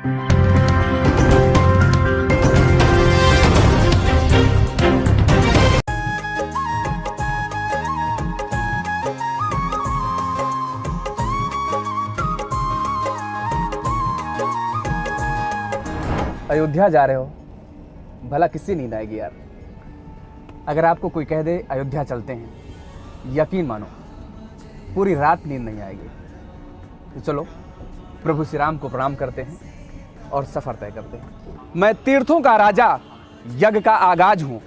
अयोध्या जा रहे हो, भला किससे नींद आएगी यार। अगर आपको कोई कह दे अयोध्या चलते हैं, यकीन मानो पूरी रात नींद नहीं आएगी। तो चलो प्रभु श्री राम को प्रणाम करते हैं और सफर तय करते हैं। मैं तीर्थों का राजा, यज्ञ का आगाज हूँ,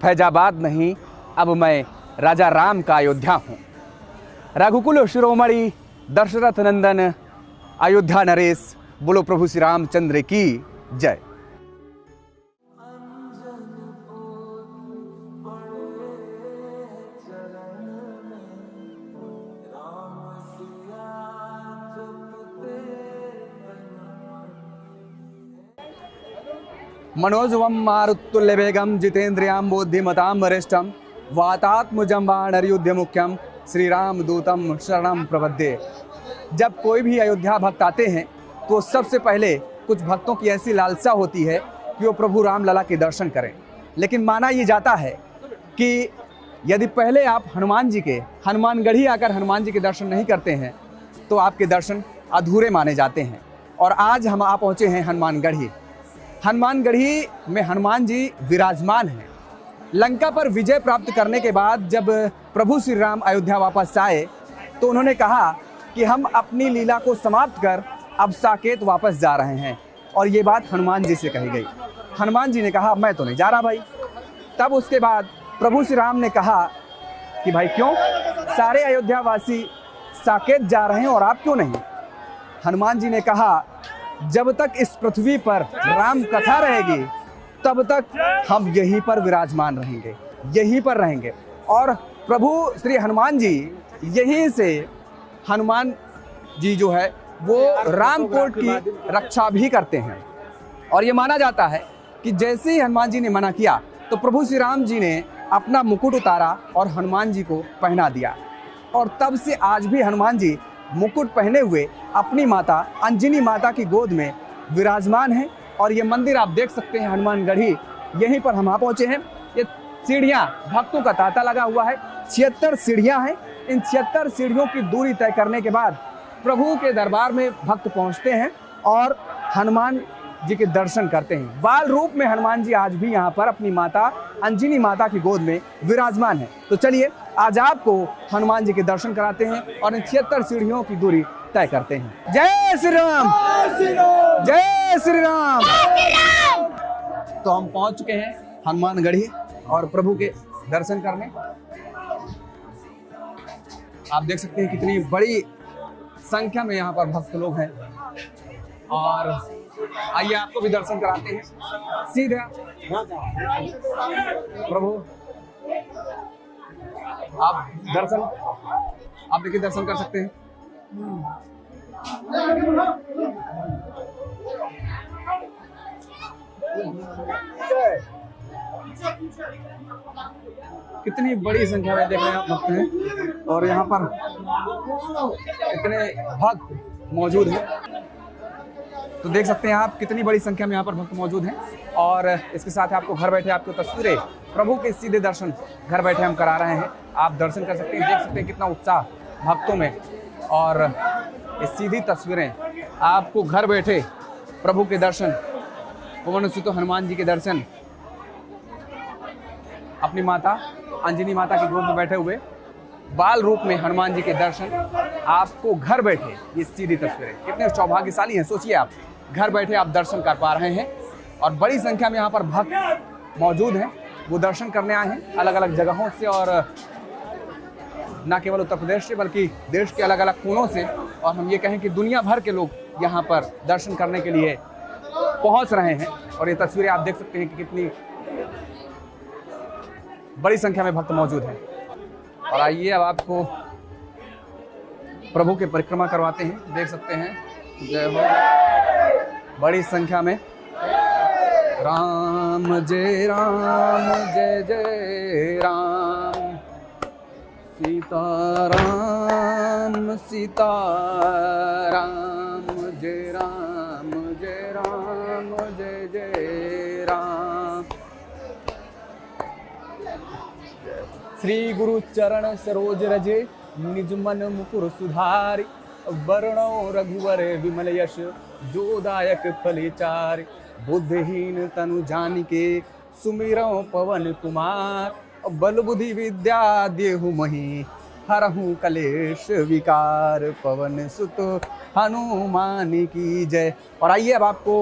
फैजाबाद नहीं अब मैं राजा राम का अयोध्या हूँ। रघुकुल शिरोमणि दशरथ नंदन, अयोध्या नरेश, बोलो प्रभु श्री रामचंद्र की जय। मनोजवम मारुतुल्य वेगम जितेन्द्रियां बुद्धिमतां वरिष्ठम वातात्मजं वानरयुध्य मुख्यम श्री राम दूतम शरणम प्रपद्ये। जब कोई भी अयोध्या भक्त आते हैं तो सबसे पहले कुछ भक्तों की ऐसी लालसा होती है कि वो प्रभु रामलला के दर्शन करें। लेकिन माना ये जाता है कि यदि पहले आप हनुमान जी के हनुमानगढ़ी आकर हनुमान जी के दर्शन नहीं करते हैं तो आपके दर्शन अधूरे माने जाते हैं। और आज हम आ पहुँचे हैं हनुमानगढ़ी। हनुमानगढ़ी में हनुमान जी विराजमान हैं। लंका पर विजय प्राप्त करने के बाद जब प्रभु श्री राम अयोध्या वापस आए तो उन्होंने कहा कि हम अपनी लीला को समाप्त कर अब साकेत वापस जा रहे हैं। और ये बात हनुमान जी से कही गई। हनुमान जी ने कहा मैं तो नहीं जा रहा भाई। तब उसके बाद प्रभु श्री राम ने कहा कि भाई क्यों, सारे अयोध्या वासी साकेत जा रहे हैं और आप क्यों नहीं। हनुमान जी ने कहा जब तक इस पृथ्वी पर राम कथा रहेगी तब तक हम यहीं पर विराजमान रहेंगे, यहीं पर रहेंगे। और प्रभु श्री हनुमान जी यहीं से हनुमान जी जो है वो रामकोट की रक्षा भी करते हैं। और ये माना जाता है कि जैसे ही हनुमान जी ने मना किया तो प्रभु श्री राम जी ने अपना मुकुट उतारा और हनुमान जी को पहना दिया। और तब से आज भी हनुमान जी मुकुट पहने हुए अपनी माता अंजनी माता की गोद में विराजमान हैं। और ये मंदिर आप देख सकते हैं हनुमानगढ़ी, यहीं पर हम आ पहुँचे हैं। ये सीढ़ियाँ भक्तों का तांता लगा हुआ है, 76 सीढ़ियाँ हैं। इन 76 सीढ़ियों की दूरी तय करने के बाद प्रभु के दरबार में भक्त पहुँचते हैं और हनुमान जी के दर्शन करते हैं। बाल रूप में हनुमान जी आज भी यहाँ पर अपनी माता अंजनी माता की गोद में विराजमान है। तो चलिए आज आपको हनुमान जी के दर्शन कराते हैं और इन 76 सीढ़ियों की दूरी तय करते हैं। जय श्री राम, जय श्री राम। तो हम पहुंच चुके हैं हनुमानगढ़ी और प्रभु के दर्शन करने। आप देख सकते हैं कितनी बड़ी संख्या में यहाँ पर भक्त लोग हैं। और आइए आपको भी दर्शन कराते हैं। सीधे प्रभु आप दर्शन, आप देखिए दर्शन कर सकते हैं। कितनी बड़ी संख्या में देख रहे हैं आप भक्त हैं और यहाँ पर इतने भक्त मौजूद हैं। तो देख सकते हैं आप कितनी बड़ी संख्या में यहाँ पर भक्त मौजूद हैं। और इसके साथ आपको घर बैठे आपको तस्वीरें प्रभु के सीधे दर्शन घर बैठे हम करा रहे हैं। आप दर्शन कर सकते हैं, देख सकते हैं कितना उत्साह भक्तों में। और ये सीधी तस्वीरें आपको घर बैठे प्रभु के दर्शन, पवन सुत हनुमान जी के दर्शन, अपनी माता अंजनी माता की गोद में बैठे हुए बाल रूप में हनुमान जी के दर्शन आपको घर बैठे, ये सीधी तस्वीरें कितने सौभाग्यशाली हैं। सोचिए आप घर बैठे आप दर्शन कर पा रहे हैं और बड़ी संख्या में यहाँ पर भक्त मौजूद हैं, वो दर्शन करने आए हैं अलग अलग जगहों से और न केवल उत्तर प्रदेश से बल्कि देश के अलग अलग कोनों से। और हम ये कहें कि दुनिया भर के लोग यहाँ पर दर्शन करने के लिए पहुँच रहे हैं। और ये तस्वीरें आप देख सकते हैं कि कितनी बड़ी संख्या में भक्त मौजूद हैं। और आइए अब आपको प्रभु के परिक्रमा करवाते हैं। देख सकते हैं जय हो बड़ी संख्या में। राम जय जय राम, सीता राम जय राम जय राम जय जय राम। श्री गुरु चरण सरोज रजे निज मन मुकुर सुधारि। वर्णो रघुवर विमल यश जोदायक फलिचारि। बुद्धिहीन तनु जानिके सुमिरौ पवन कुमार। बल बुद्धि विद्या देहु महि हरहु कलेश विकार। पवन सुत हनुमान की जय। और आइए अब आपको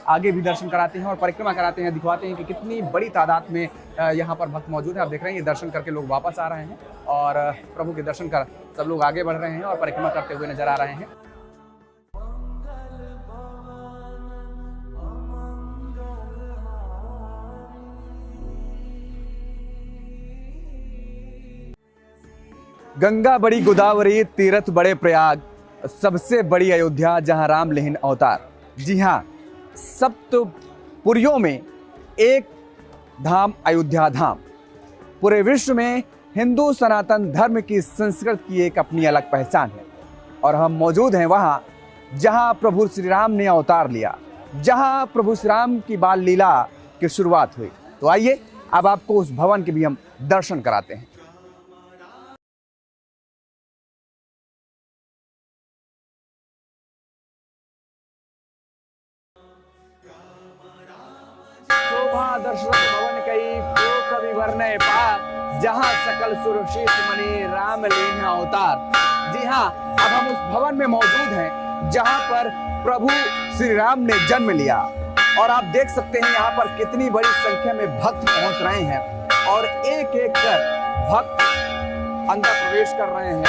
आगे भी दर्शन कराते हैं और परिक्रमा कराते हैं, दिखवाते हैं कि कितनी बड़ी तादाद में यहाँ पर भक्त मौजूद हैं। आप देख रहे हैं ये दर्शन करके लोग वापस आ रहे हैं और प्रभु के दर्शन कर सब लोग आगे बढ़ रहे हैं और परिक्रमा करते हुए नजर आ रहे हैं। गंगा बड़ी गोदावरी तीर्थ बड़े प्रयाग, सबसे बड़ी अयोध्या जहां राम लेहिन अवतार। जी हाँ, सप्तपुरियों में एक धाम अयोध्या धाम। पूरे विश्व में हिंदू सनातन धर्म की संस्कृति की एक अपनी अलग पहचान है और हम मौजूद हैं वहां जहां प्रभु श्री राम ने अवतार लिया, जहां प्रभु श्री राम की बाल लीला की शुरुआत हुई। तो आइए अब आपको उस भवन के भी हम दर्शन कराते हैं। शोभा दशरथ भवन कई को कवि वर्णय पार। जहां सकल सुरक्षित मणि राम लेना अवतार। जी हाँ, अब हम उस भवन में मौजूद हैं जहां पर प्रभु श्री राम ने जन्म लिया और आप देख सकते हैं यहाँ पर कितनी बड़ी संख्या में भक्त पहुंच रहे हैं और एक एक कर भक्त अंदर प्रवेश कर रहे हैं।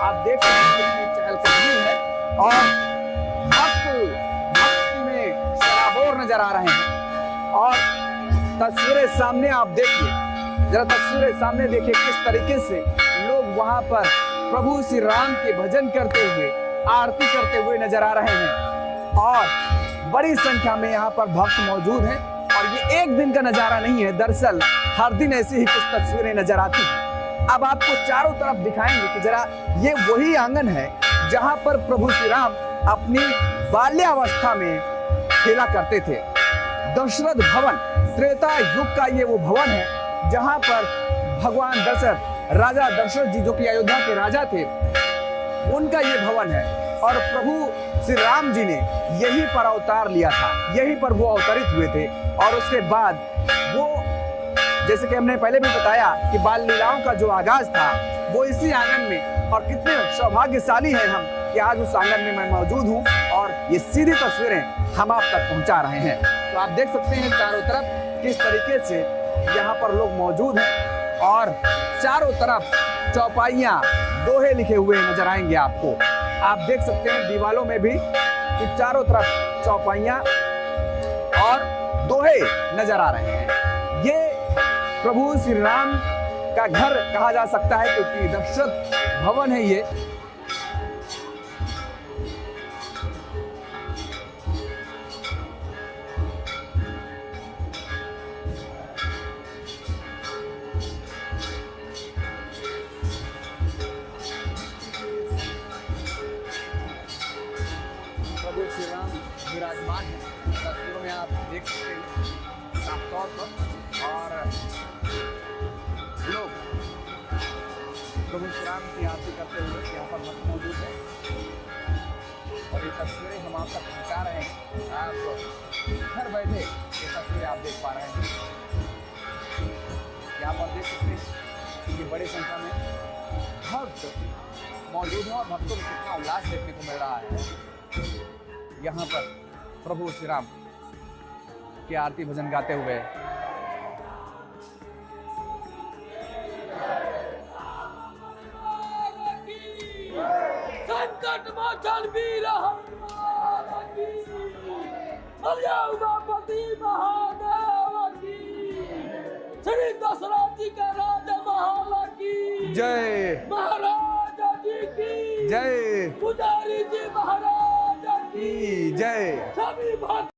आप देख सकते हैं कितनी चहलकदमी है और भक्त भक्ति में शराबोर नजर आ रहे हैं। और तस्वीरें सामने आप देखिए, जरा तस्वीरें सामने देखिए किस तरीके से लोग वहां पर प्रभु श्री राम के भजन करते हुए, आरती करते हुए नजर आ रहे हैं और बड़ी संख्या में यहाँ पर भक्त मौजूद हैं। और ये एक दिन का नजारा नहीं है, दरअसल हर दिन ऐसी ही कुछ तस्वीरें नजर आती हैं। अब आपको चारों तरफ दिखाएंगे कि जरा ये वही आंगन है जहां पर प्रभु श्री राम अपनी बाल्यावस्था में खेला करते थे। दशरथ भवन त्रेता युग का ये वो भवन है जहां पर भगवान दशरथ, राजा दशरथ जी जो कि अयोध्या के राजा थे, उनका ये भवन है और प्रभु श्री राम जी ने यहीं पर अवतार लिया था, यहीं पर वो अवतरित हुए थे। और उसके बाद वो, जैसे कि हमने पहले भी बताया कि बाल लीलाओं का जो आगाज था वो इसी आंगन में। और कितने सौभाग्यशाली हैं हम कि आज उस आंगन में मैं मौजूद हूँ और ये सीधी तस्वीरें हम आप तक पहुंचा रहे हैं। तो आप देख सकते हैं चारों तरफ किस तरीके से यहाँ पर लोग मौजूद हैं और चारों तरफ चौपाइयाँ, दोहे लिखे हुए नजर आएंगे आपको। आप देख सकते हैं दीवालों में भी कि चारों तरफ चौपाइयाँ और दोहे नजर आ रहे हैं। ये प्रभु श्री राम का घर कहा जा सकता है क्योंकि दशरथ भवन है ये। प्रभु श्री राम विराजमान है, तस्वीरों में आप देख सकते हैं साफ तौर पर। और लोग प्रभु श्री राम की आरती करते हुए यहाँ पर भक्त मौजूद है और ये तस्वीरें हम आप तक पहुँचा रहे हैं। आप घर बैठे ये तस्वीरें आप देख पा रहे हैं। यहाँ पर देख सकते हैं कि बड़ी संख्या में भक्त मौजूद हैं और भक्तों को कितना उल्लास देखने को मिल रहा है यहाँ पर प्रभु श्री राम की आरती भजन गाते हुए। संकट मोचन वीर हनुमान की, उमापति महादेव की, श्री दशरथ जी का राज महल की जय, महाराज जी की जय, पुजारी जी महाराज की जय। सभी भक्त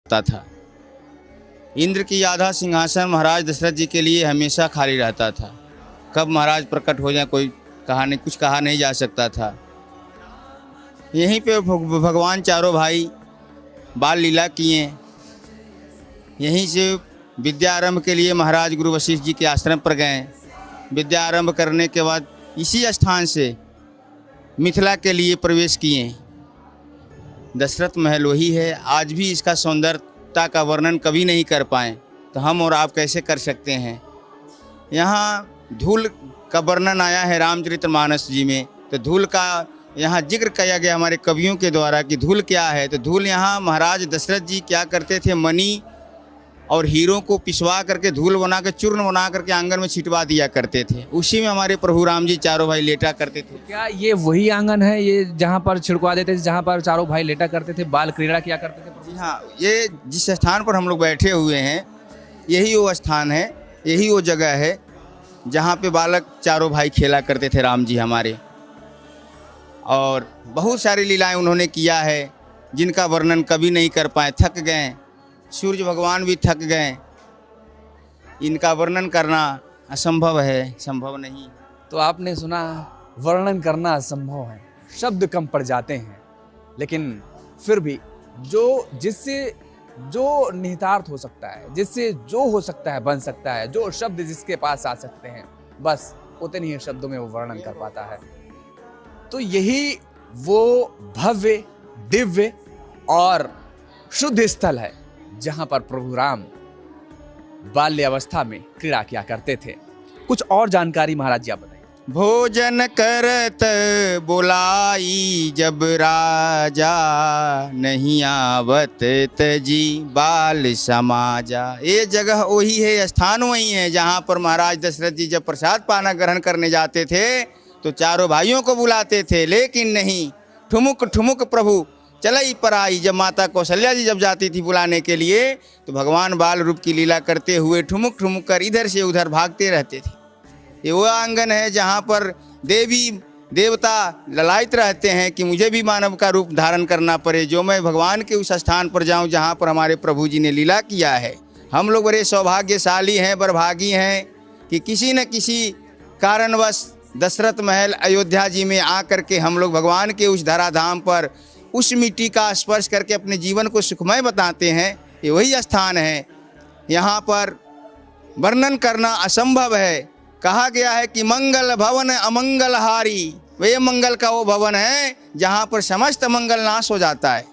था। इंद्र की आधा सिंहासन महाराज दशरथ जी के लिए हमेशा खाली रहता था। कब महाराज प्रकट हो जाए कोई कुछ कहा नहीं जा सकता था। यहीं पे भगवान चारों भाई बाल लीला किए। यहीं से विद्या आरंभ के लिए महाराज गुरु वशिष्ठ जी के आश्रम पर गए। विद्या आरंभ करने के बाद इसी स्थान से मिथिला के लिए प्रवेश किए। दशरथ महल वही है, आज भी इसका सौंदर्यता का वर्णन कभी नहीं कर पाए, तो हम और आप कैसे कर सकते हैं। यहाँ धूल का वर्णन आया है रामचरितमानस जी में, तो धूल का यहाँ जिक्र किया गया हमारे कवियों के द्वारा कि धूल क्या है। तो धूल यहाँ महाराज दशरथ जी क्या करते थे, मणि और हीरों को पिसवा करके धूल बना कर चूर्ण बना करके आंगन में छिटवा दिया करते थे। उसी में हमारे प्रभु राम जी चारों भाई लेटा करते थे। क्या ये वही आंगन है ये जहाँ पर छिड़कवा देते थे, जहाँ पर चारों भाई लेटा करते थे, बाल क्रीड़ा किया करते थे? जी हाँ, ये जिस स्थान पर हम लोग बैठे हुए हैं यही वो स्थान है, यही वो जगह है जहाँ पे बालक चारों भाई खेला करते थे राम जी हमारे। और बहुत सारी लीलाएं उन्होंने किया है जिनका वर्णन कभी नहीं कर पाए, थक गए। सूर्य भगवान भी थक गए, इनका वर्णन करना असंभव है, संभव नहीं। तो आपने सुना, वर्णन करना असंभव है, शब्द कम पड़ जाते हैं, लेकिन फिर भी जिससे जो निहितार्थ हो सकता है, जिससे जो हो सकता है बन सकता है, जो शब्द जिसके पास आ सकते हैं, बस उतने ही शब्दों में वो वर्णन कर पाता है। तो यही वो भव्य, दिव्य और शुद्ध स्थल है जहां पर प्रभु राम बाल्यावस्था में क्रीड़ा किया करते थे। कुछ और जानकारी महाराज जी आप बताइए। भोजन करत बुलाई जब राजा, नहीं आवत तजी बाल समाजा। ये जगह वही है, स्थान वही है जहाँ पर महाराज दशरथ जी जब प्रसाद पाना ग्रहण करने जाते थे तो चारों भाइयों को बुलाते थे, लेकिन नहीं, ठुमुक ठुमुक प्रभु चलई पर आई। जब माता कौशल्या जी जब जाती थी बुलाने के लिए तो भगवान बाल रूप की लीला करते हुए ठुमुक ठुमुक कर इधर से उधर भागते रहते थे। ये वो आंगन है जहाँ पर देवी देवता ललायित रहते हैं कि मुझे भी मानव का रूप धारण करना पड़े, जो मैं भगवान के उस स्थान पर जाऊँ जहाँ पर हमारे प्रभु जी ने लीला किया है। हम लोग बड़े सौभाग्यशाली हैं, बरभागी हैं कि किसी न किसी कारणवश दशरथ महल अयोध्या जी में आकर के हम लोग भगवान के उस धराधाम पर उस मिट्टी का स्पर्श करके अपने जीवन को सुखमय बताते हैं। ये वही स्थान है, यहाँ पर वर्णन करना असंभव है। कहा गया है कि मंगल भवन अमंगलहारी, वे मंगल का वो भवन है जहाँ पर समस्त मंगल नाश हो जाता है।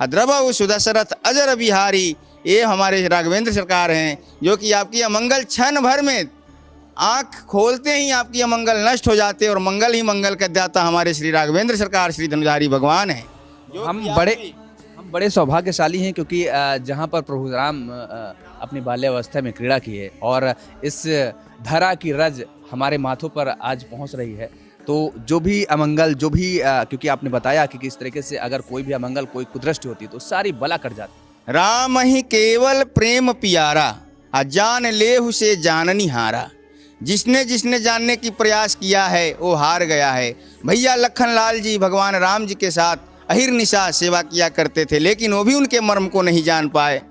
अद्रभव सुदशरथ अजर बिहारी, ये हमारे राघवेंद्र सरकार हैं जो कि आपकी अमंगल क्षण भर में आँख खोलते ही आपकी अमंगल नष्ट हो जाते और मंगल ही मंगल का दाता हमारे श्री राघवेंद्र सरकार श्री धनुधारी भगवान हैं। हम बड़े सौभाग्यशाली हैं क्योंकि जहाँ पर प्रभु राम अपनी बाल्यावस्था में क्रीड़ा किए और इस धरा की रज हमारे माथों पर आज पहुँच रही है, तो जो भी अमंगल, जो भी क्योंकि आपने बताया कि किस तरीके से अगर कोई भी अमंगल, कोई कुदृष्टि होती तो सारी बला कट जाती। राम ही केवल प्रेम पियारा, अजान लेहु से जाननी हारा। जिसने जिसने जानने की प्रयास किया है वो हार गया है। भैया लखनलाल जी भगवान राम जी के साथ अहिर्निशा सेवा किया करते थे, लेकिन वो भी उनके मर्म को नहीं जान पाए।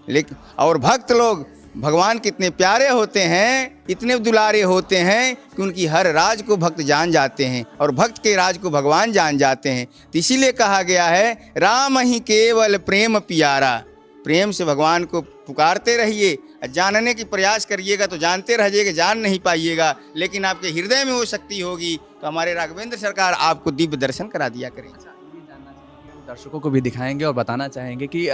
लेकिन और भक्त लोग भगवान कितने प्यारे होते हैं, इतने दुलारे होते हैं कि उनकी हर राज को भक्त जान जाते हैं और भक्त के राज को भगवान जान जाते हैं। तो इसीलिए कहा गया है राम ही केवल प्रेम पियारा। प्रेम से भगवान को पुकारते रहिए, जानने की प्रयास करिएगा तो जानते रह जाइएगा, जान नहीं पाइएगा, लेकिन आपके हृदय में वो शक्ति होगी तो हमारे राघवेंद्र सरकार आपको दिव्य दर्शन करा दिया करेंगे। दर्शकों को भी दिखाएंगे और बताना चाहेंगे कि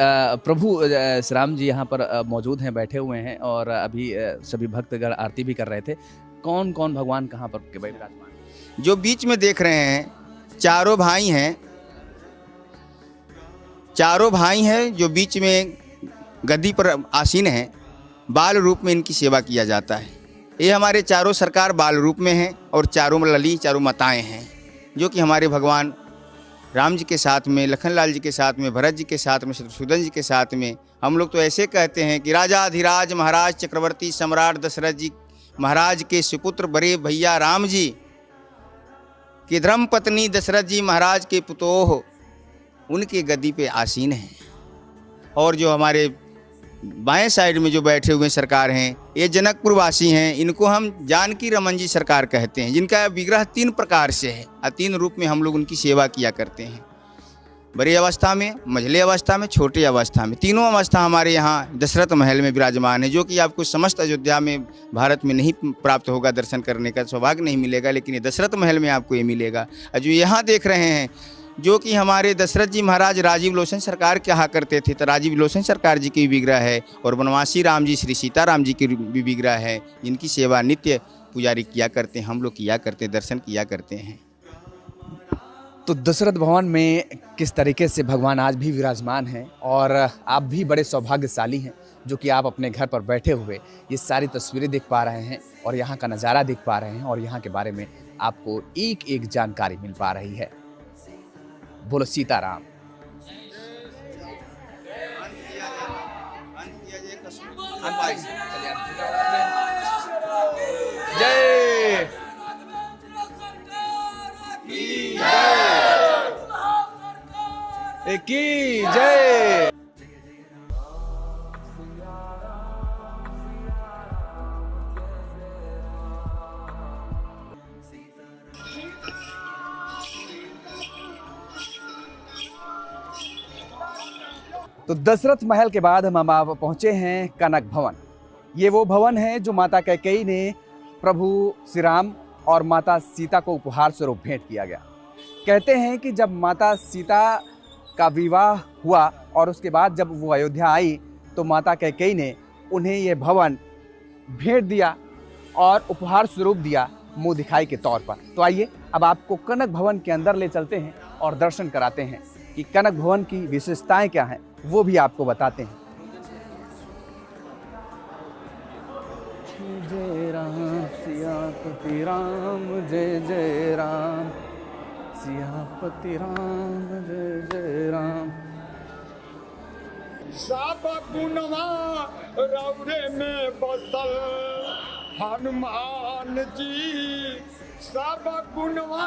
प्रभु श्री राम जी यहाँ पर मौजूद हैं, बैठे हुए हैं और अभी सभी भक्तगण आरती भी कर रहे थे। कौन कौन भगवान कहाँ पर के विराजमान? जो बीच में देख रहे हैं चारों भाई हैं, चारों भाई हैं जो बीच में गद्दी पर आसीन हैं। बाल रूप में इनकी सेवा किया जाता है। ये हमारे चारों सरकार बाल रूप में हैं और चारों लली, चारों माताएं हैं जो कि हमारे भगवान राम जी के साथ में, लखनलाल जी के साथ में, भरत जी के साथ में, शत्रुघ्न जी के साथ में। हम लोग तो ऐसे कहते हैं कि राजा अधिराज महाराज चक्रवर्ती सम्राट दशरथ जी महाराज के सुपुत्र बड़े भैया राम जी की धर्मपत्नी दशरथ जी महाराज के पुतोह उनके गद्दी पे आसीन हैं। और जो हमारे बाएं साइड में जो बैठे हुए सरकार हैं, ये जनकपुर वासी हैं। इनको हम जानकी रमन जी सरकार कहते हैं, जिनका विग्रह 3 प्रकार से है और 3 रूप में हम लोग उनकी सेवा किया करते हैं। बड़ी अवस्था में, मझली अवस्था में, छोटी अवस्था में, तीनों अवस्था हमारे यहाँ दशरथ महल में विराजमान है, जो कि आपको समस्त अयोध्या में भारत में नहीं प्राप्त होगा, दर्शन करने का सौभाग्य नहीं मिलेगा, लेकिन ये दशरथ महल में आपको ये मिलेगा। और जो यहाँ देख रहे हैं, जो कि हमारे दशरथ जी महाराज राजीव लोचन सरकार कहा करते थे, तो राजीव लोचन सरकार जी की विग्रह है। और वनवासी राम जी, श्री सीताराम जी की भी विग्रह है, जिनकी सेवा नित्य पुजारी किया करते हैं, हम लोग किया करते हैं, दर्शन किया करते हैं। तो दशरथ भवन में किस तरीके से भगवान आज भी विराजमान हैं, और आप भी बड़े सौभाग्यशाली हैं जो कि आप अपने घर पर बैठे हुए ये सारी तस्वीरें देख पा रहे हैं और यहाँ का नज़ारा देख पा रहे हैं, और यहाँ के बारे में आपको एक एक जानकारी मिल पा रही है। बोलो सीताराम। जय की जय। तो दशरथ महल के बाद हम अब पहुंचे हैं कनक भवन। ये वो भवन है जो माता कैकेयी ने प्रभु श्री राम और माता सीता को उपहार स्वरूप भेंट किया गया। कहते हैं कि जब माता सीता का विवाह हुआ और उसके बाद जब वो अयोध्या आई, तो माता कैकेयी ने उन्हें ये भवन भेंट दिया और उपहार स्वरूप दिया, मुँह दिखाई के तौर पर। तो आइए अब आपको कनक भवन के अंदर ले चलते हैं और दर्शन कराते हैं कि कनक भवन की विशेषताएं क्या हैं, वो भी आपको बताते हैं। जय राम सियापति राम, जय जय राम सियापति राम, जय जय राम। सब गुणवा रौरे में बसल हनुमान जी, सब गुणवा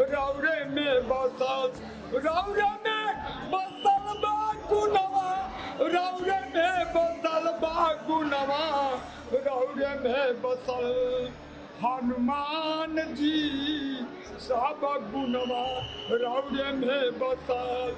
रौरे में बसल, रौरे में बसल बा गुणवा, रौरे में बसल बा गुणवा, रौरे में बसल हनुमान जी, सब गुणवा रौरे में बसल।